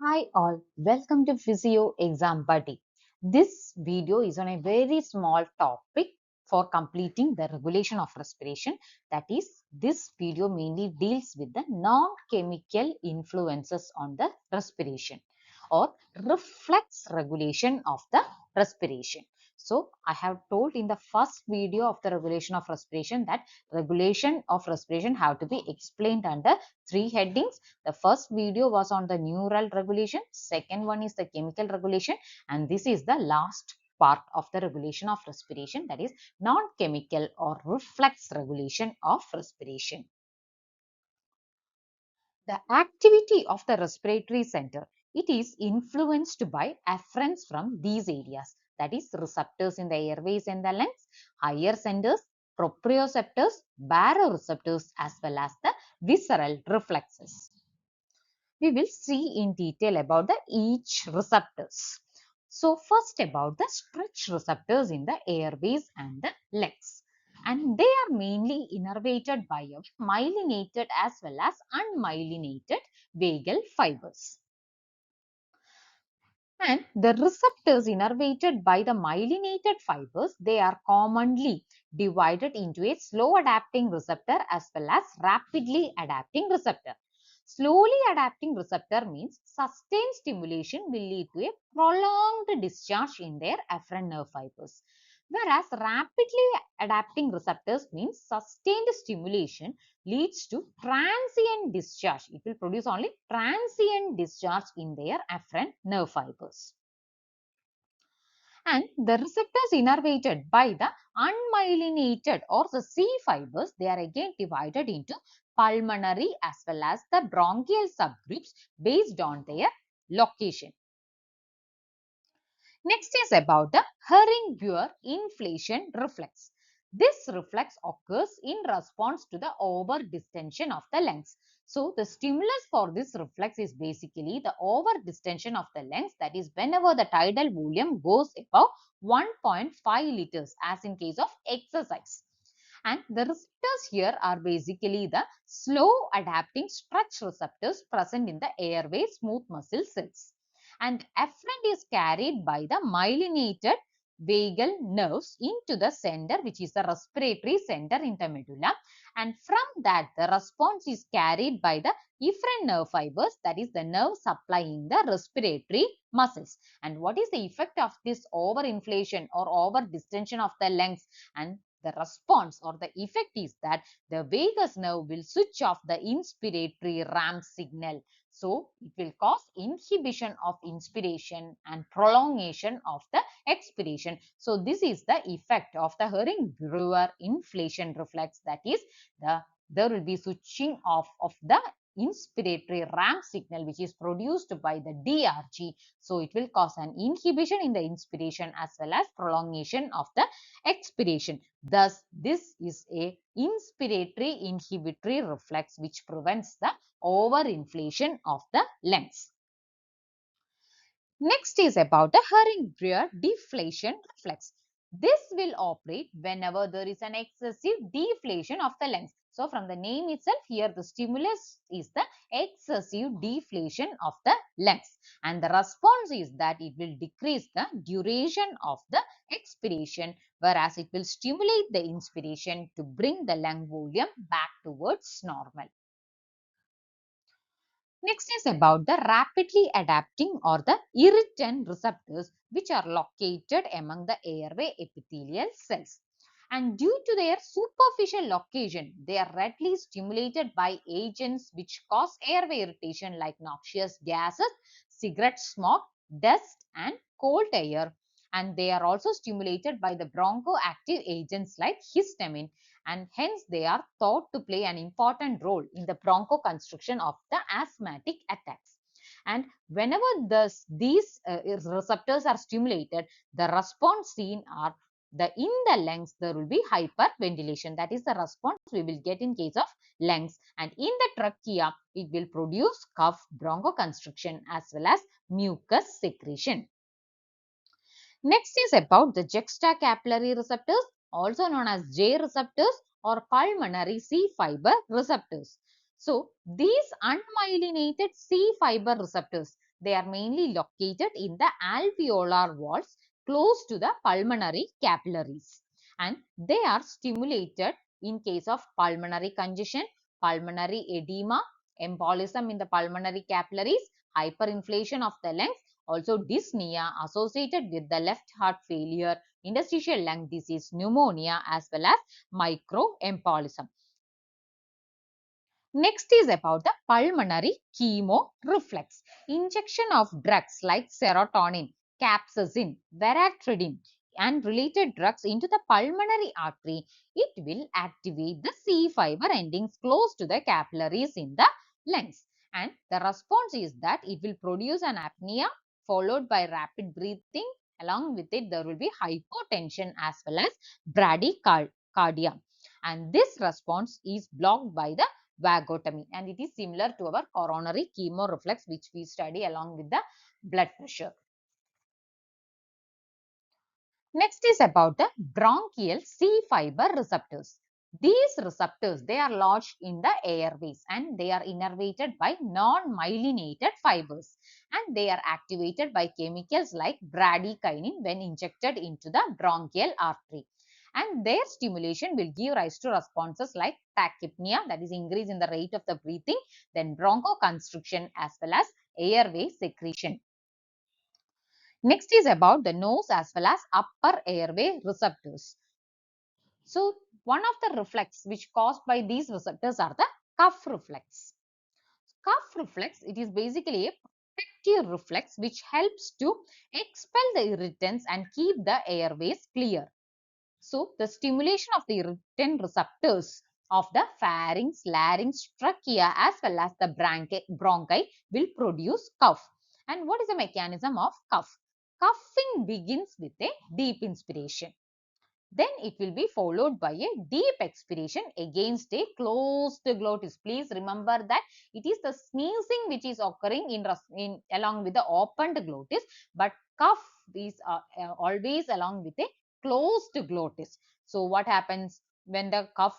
Hi all, welcome to Physio Exam Buddy. This video is on a very small topic for completing the regulation of respiration. That is, this video mainly deals with the non-chemical influences on the respiration or reflex regulation of the respiration. So, I have told in the first video of the regulation of respiration that regulation of respiration have to be explained under three headings. The first video was on the neural regulation, second one is the chemical regulation, and this is the last part of the regulation of respiration, that is non-chemical or reflex regulation of respiration. The activity of the respiratory center, it is influenced by afferents from these areas, that is receptors in the airways and the lungs, higher centers, proprioceptors, baroreceptors, as well as the visceral reflexes. We will see in detail about the each receptors. So first about the stretch receptors in the airways and the legs. And they are mainly innervated by myelinated as well as unmyelinated vagal fibers. And the receptors innervated by the myelinated fibers, they are commonly divided into a slow adapting receptor as well as rapidly adapting receptor. Slowly adapting receptor means sustained stimulation will lead to a prolonged discharge in their afferent nerve fibers. Whereas rapidly adapting receptors means sustained stimulation leads to transient discharge. It will produce only transient discharge in their afferent nerve fibers. And the receptors innervated by the unmyelinated or the C fibers, they are again divided into pulmonary as well as the bronchial subgroups based on their location. Next is about the Herring-Buer inflation reflex. This reflex occurs in response to the over distension of the lungs. So, the stimulus for this reflex is basically the over distension of the lungs, that is whenever the tidal volume goes above 1.5 liters as in case of exercise. And the receptors here are basically the slow adapting stretch receptors present in the airway smooth muscle cells. And afferent is carried by the myelinated vagal nerves into the center, which is the respiratory center in the medulla, and from that the response is carried by the efferent nerve fibers, that is the nerve supplying the respiratory muscles. And what is the effect of this overinflation or over distension of the lungs? And the response or the effect is that the vagus nerve will switch off the inspiratory ramp signal. So, it will cause inhibition of inspiration and prolongation of the expiration. So, this is the effect of the Herring-Brewer inflation reflex, that is there will be switching off of the inspiratory ramp signal which is produced by the DRG. So, it will cause an inhibition in the inspiration as well as prolongation of the expiration. Thus, this is a inspiratory inhibitory reflex which prevents the overinflation of the lungs. Next is about the Herring-Brewer deflation reflex. This will operate whenever there is an excessive deflation of the lungs. So, from the name itself, here the stimulus is the excessive deflation of the lungs. And the response is that it will decrease the duration of the expiration, whereas it will stimulate the inspiration to bring the lung volume back towards normal. Next is about the rapidly adapting or the irritant receptors which are located among the airway epithelial cells. And due to their superficial location, they are readily stimulated by agents which cause airway irritation like noxious gases, cigarette smoke, dust and cold air. And they are also stimulated by the bronchoactive agents like histamine, and hence they are thought to play an important role in the bronchoconstriction of the asthmatic attacks. And whenever these receptors are stimulated, the response seen are in the lungs there will be hyperventilation. That is the response we will get in case of lungs. And in the trachea, it will produce cough, bronchoconstriction as well as mucus secretion. Next is about the juxtacapillary receptors, also known as J receptors or pulmonary C fiber receptors. So, these unmyelinated C fiber receptors, They are mainly located in the alveolar walls close to the pulmonary capillaries, and they are stimulated in case of pulmonary congestion, pulmonary edema, embolism in the pulmonary capillaries, hyperinflation of the lungs, also dyspnea associated with the left heart failure, interstitial lung disease, pneumonia, as well as microembolism. Next is about the pulmonary chemoreflex. Injection of drugs like serotonin, capsaicin, veratridine and related drugs into the pulmonary artery, it will activate the C fiber endings close to the capillaries in the lungs. And the response is that it will produce an apnea followed by rapid breathing. Along with it, there will be hypotension as well as bradycardia. And this response is blocked by the vagotomy, and it is similar to our coronary chemoreflex, which we study along with the blood pressure. Next is about the bronchial C fiber receptors. These receptors, they are lodged in the airways and they are innervated by non-myelinated fibers, and they are activated by chemicals like bradykinin when injected into the bronchial artery. And their stimulation will give rise to responses like tachypnea, that is increase in the rate of the breathing, then bronchoconstriction as well as airway secretion. Next is about the nose as well as upper airway receptors. So, one of the reflex which caused by these receptors are the cuff reflex. Cuff reflex, it is basically a protective reflex which helps to expel the irritants and keep the airways clear. So, the stimulation of the irritant receptors of the pharynx, larynx, trachea as well as the bronchi will produce cough. And what is the mechanism of cough? Coughing begins with a deep inspiration. Then it will be followed by a deep expiration against a closed glottis. Please remember that it is the sneezing which is occurring in along with the opened glottis, but cough is always along with a closed glottis. So what happens when the cough,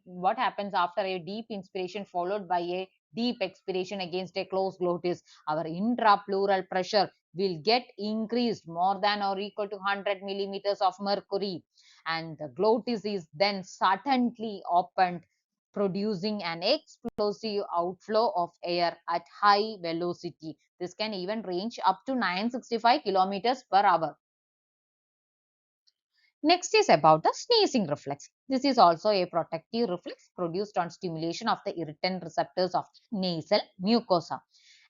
what happens after a deep inspiration followed by a deep expiration against a closed glottis? Our intrapleural pressure will get increased more than or equal to 100 millimeters of mercury, and the glottis is then suddenly opened, producing an explosive outflow of air at high velocity. This can even range up to 965 kilometers per hour. Next is about the sneezing reflex. This is also a protective reflex produced on stimulation of the irritant receptors of the nasal mucosa.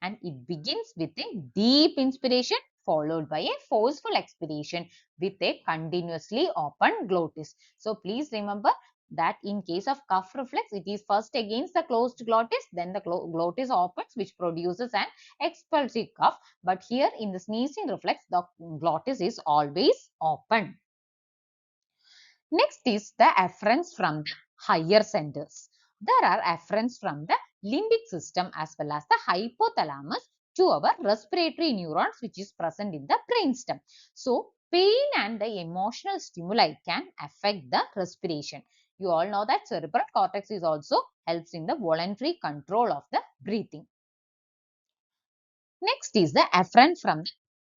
And it begins with a deep inspiration followed by a forceful expiration with a continuously open glottis. So please remember that in case of cough reflex, it is first against the closed glottis, then the glottis opens, which produces an expulsive cough. But here in the sneezing reflex, the glottis is always open. Next is the afferents from the higher centers. There are afferents from the limbic system as well as the hypothalamus to our respiratory neurons, which is present in the brainstem. So, pain and the emotional stimuli can affect the respiration. You all know that cerebral cortex is also helps in the voluntary control of the breathing. Next is the afferent from the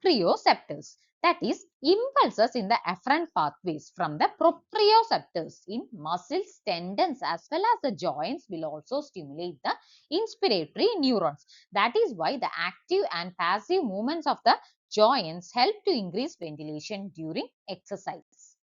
proprioceptors, that is impulses in the afferent pathways from the proprioceptors in muscles, tendons as well as the joints will also stimulate the inspiratory neurons. That is why the active and passive movements of the joints help to increase ventilation during exercise.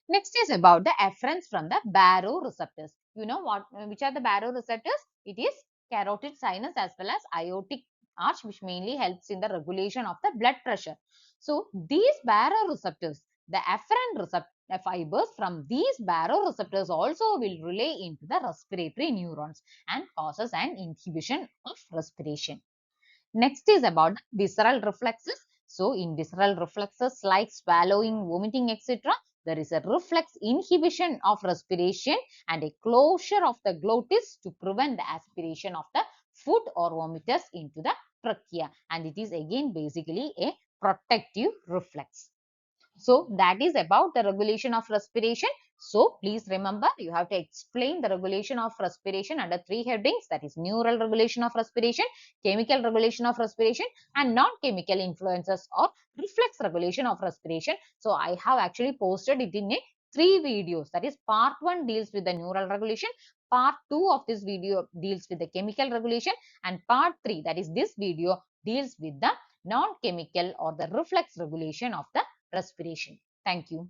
Next is about the afferents from the baroreceptors. You know what? Which are the baroreceptors? It is carotid sinus as well as aortic arch, which mainly helps in the regulation of the blood pressure. So these baroreceptors, the afferent fibers from these baroreceptors also will relay into the respiratory neurons and causes an inhibition of respiration. Next is about visceral reflexes. So in visceral reflexes like swallowing, vomiting, etc., there is a reflex inhibition of respiration and a closure of the glottis to prevent the aspiration of the food or vomitus into the trachea, and it is again basically a protective reflex. So that is about the regulation of respiration. So please remember, you have to explain the regulation of respiration under 3 headings, that is neural regulation of respiration, chemical regulation of respiration, and non-chemical influences or reflex regulation of respiration. So I have actually posted it in a 3 videos, that is part 1 deals with the neural regulation, part 2 of this video deals with the chemical regulation, and part 3, that is this video, deals with the non-chemical or the reflex regulation of the respiration. Thank you.